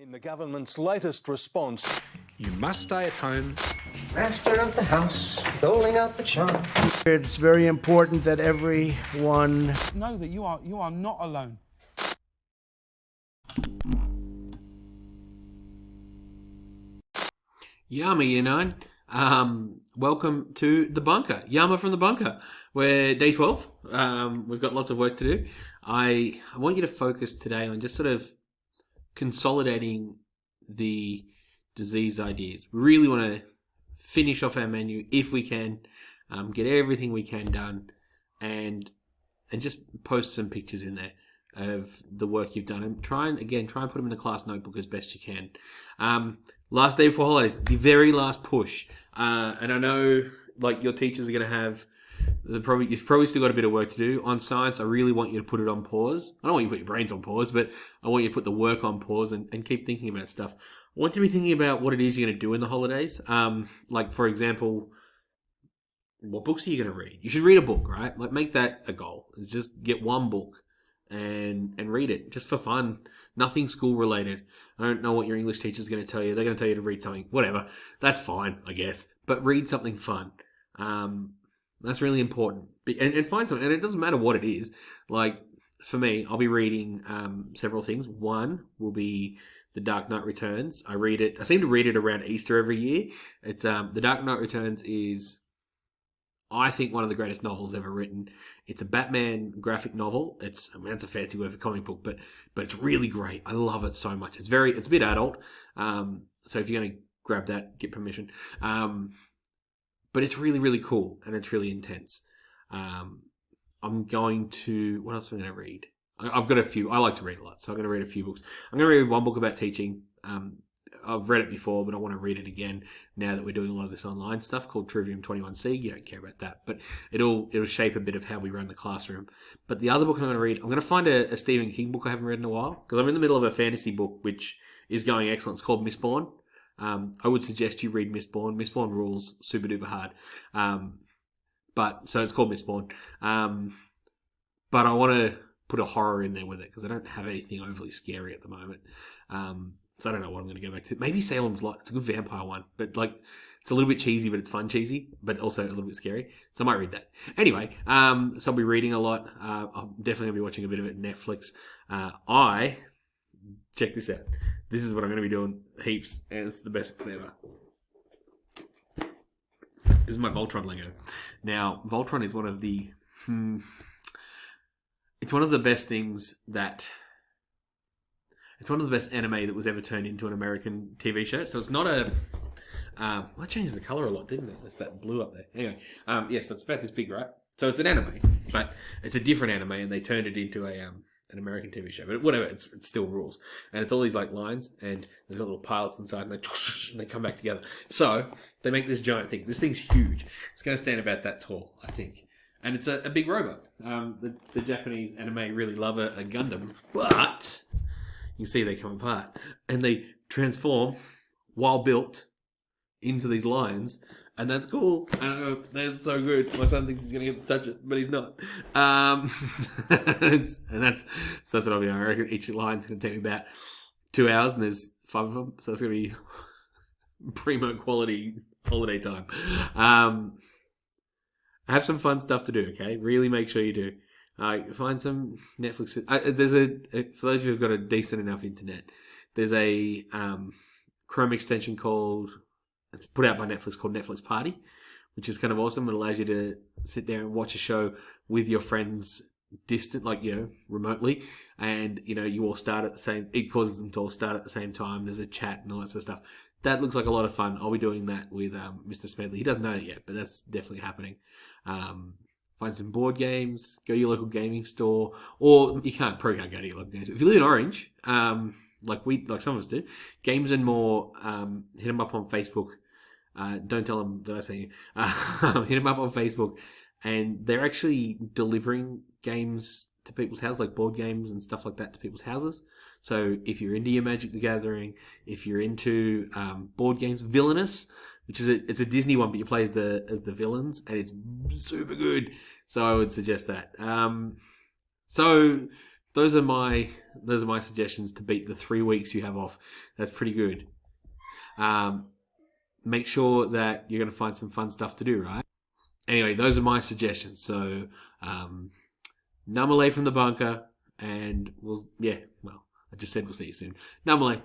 In the government's latest response, you must stay at home. Master of the house, doling out the charm. It's very important that everyone know that you are not alone. Yama, you know. Welcome to the bunker. Yama from the bunker. We're day 12. We've got lots of work to do. I want you to focus today on just sort of consolidating the disease ideas. We really want to finish off our menu if we can, get everything we can done, and just post some pictures in there of the work you've done, and try and put them in the class notebook as best you can. Last day before holidays, the very last push, and I know like your teachers are going to have you've probably still got a bit of work to do on science. I really want you to put it on pause. I don't want you to put your brains on pause, but I want you to put the work on pause and keep thinking about stuff. I want you to be thinking about what it is you're going to do in the holidays. Like for example, what books are you going to read? You should read a book, right? Like make that a goal. It's just get one book and read it just for fun. Nothing school related. I don't know what your English teacher's going to tell you. They're going to tell you to read something. Whatever. That's fine, I guess. But read something fun. That's really important. And find something. And it doesn't matter what it is. Like, for me, I'll be reading several things. One will be The Dark Knight Returns. I seem to read it around Easter every year. It's The Dark Knight Returns is, I think, one of the greatest novels ever written. It's a Batman graphic novel. It's a fancy word for comic book, but it's really great. I love it so much. It's a bit adult. So if you're going to grab that, get permission. But it's really, really cool, and it's really intense. I'm going to... What else am I going to read? I've got a few. I like to read a lot, so I'm going to read a few books. I'm going to read one book about teaching. I've read it before, but I want to read it again now that we're doing a lot of this online stuff called Trivium 21C. You don't care about that, but it'll shape a bit of how we run the classroom. But the other book I'm going to read, I'm going to find a Stephen King book I haven't read in a while, because I'm in the middle of a fantasy book, which is going excellent. It's called Mistborn. I would suggest you read Mistborn. Mistborn rules super duper hard. So it's called Mistborn. But I want to put a horror in there with it because I don't have anything overly scary at the moment. So I don't know what I'm going to go back to. Maybe Salem's Lot. It's a good vampire one, but like it's a little bit cheesy, but it's fun cheesy, but also a little bit scary. So I might read that. Anyway, so I'll be reading a lot. I'm definitely going to be watching a bit of it on Netflix. Check this out. This is what I'm going to be doing heaps, and it's the best one ever. This is my Voltron Lego. Now, Voltron is one of the... It's one of the best things that... It's one of the best anime that was ever turned into an American TV show. So it's not a... I changed the colour a lot, didn't it? There's that blue up there. Anyway, so it's about this big, right? So it's an anime, but it's a different anime, and they turned it into an American TV show, but whatever, it still rules. And it's all these like lines, and there's got little pilots inside, and they come back together. So they make this giant thing. This thing's huge. It's going to stand about that tall, I think. And it's a big robot. The Japanese anime really love a Gundam, but you can see they come apart, and they transform while built into these lines. And that's cool. That's so good. My son thinks he's going to get to touch it, but he's not. That's what I'll be doing. I reckon each line's going to take me about 2 hours, and there's 5 of them. So it's going to be primo quality holiday time. Have some fun stuff to do, okay? Really make sure you do. Find some Netflix. For those of you who've got a decent enough internet, there's a Chrome extension it's put out by Netflix called Netflix Party, which is kind of awesome. It allows you to sit there and watch a show with your friends distant, remotely. And, you all start at the same... It causes them to all start at the same time. There's a chat and all that sort of stuff. That looks like a lot of fun. I'll be doing that with Mr. Smedley. He doesn't know it yet, but that's definitely happening. Find some board games. Go to your local gaming store. Or you probably can't go to your local gaming store. If you live in Orange... like some of us do, Games and More, hit them up on Facebook. Don't tell them that I say you. Hit them up on Facebook, and they're actually delivering games to people's houses, like board games and stuff like that, to people's houses. So if you're into your Magic the Gathering, if you're into board games, Villainous, which is it's a Disney one, but you play as the villains, and it's super good. So I would suggest that. So those are my suggestions to beat the 3 weeks you have off. That's pretty good. Make sure that you're going to find some fun stuff to do, right? Anyway, those are my suggestions. So, Namale from the bunker, and I just said we'll see you soon. Namale.